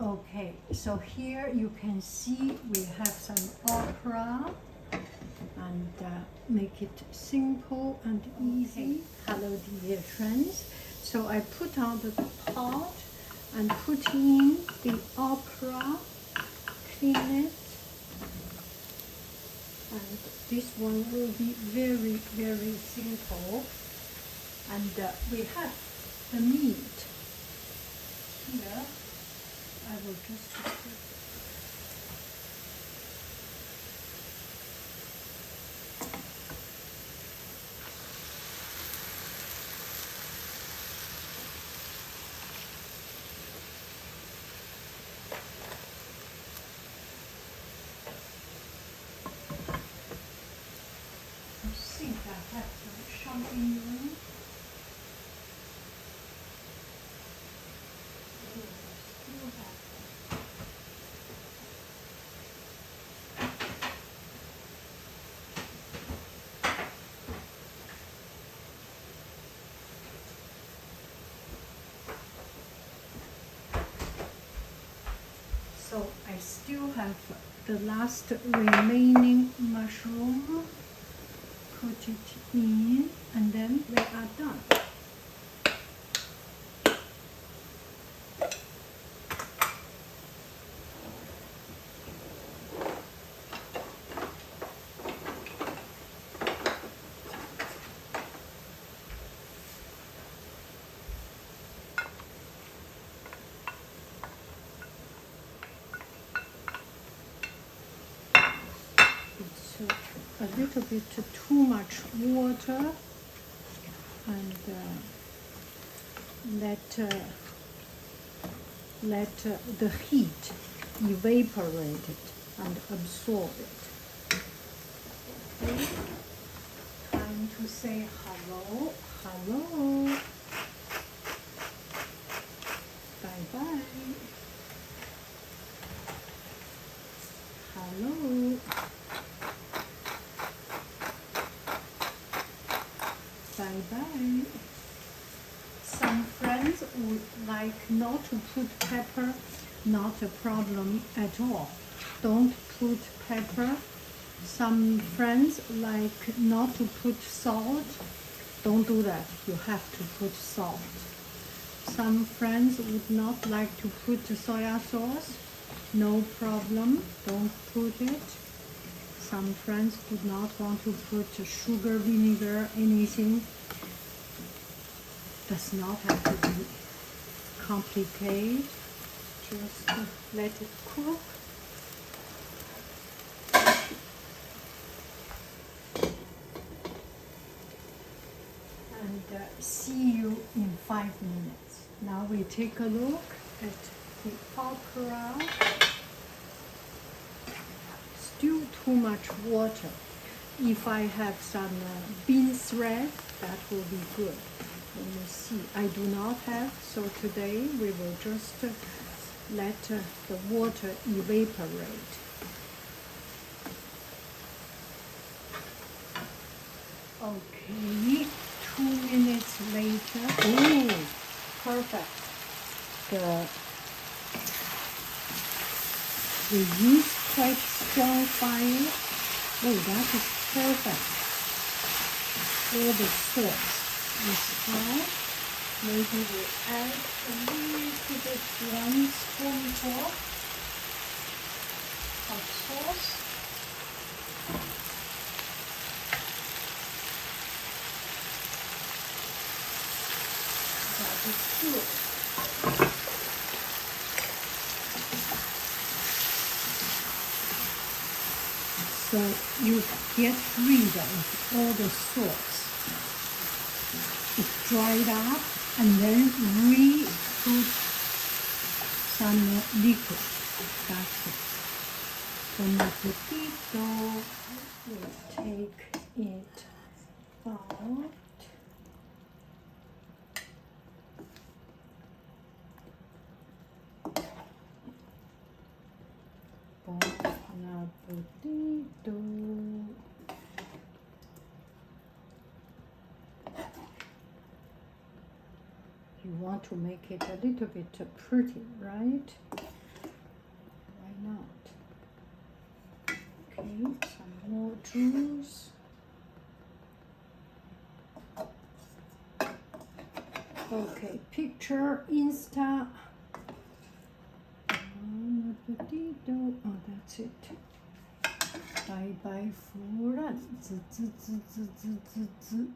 Okay, so here you can see we have some okra and make it simple and easy. Hello dear friends. So I put on the pot and put in the okra, clean it, and this one will be very, very simple. And we have the meat here. I will just put it. I think I have some champignon. So I still have the last remaining mushroom. Put it in, and then we are done. A little bit too much water, and let the heat evaporate it and absorb it. Okay. Time to say hello, hello, bye bye, hello. Bye-bye. Some friends would like not to put pepper, not a problem at all. Don't put pepper. Some friends like not to put salt. Don't do that. You have to put salt. Some friends would not like to put soya sauce. No problem. Don't put it. Some friends would not want to put sugar, vinegar, anything. Does not have to be complicated. Just let it cook. And see you in 5 minutes. Now we take a look at the okra. Still too much water. If I have some bean thread, that will be good. Let me see. I do not have, so today we will just let the water evaporate. Okay, 2 minutes later. Oh, perfect. We use quite strong fire. Oh, that is perfect. All the sauce is hot. Maybe we add a little bit, 1 spoonful of sauce. That is good. So you get rid of all the sauce. It's dried up, and then put some liquid. That's it. Bon appetito. We take it out. Bon appetito. You want to make it a little bit pretty, right? Okay, some more juice. Okay, picture, Insta. Oh, that's it. 白白夫人，滋滋滋滋滋滋滋。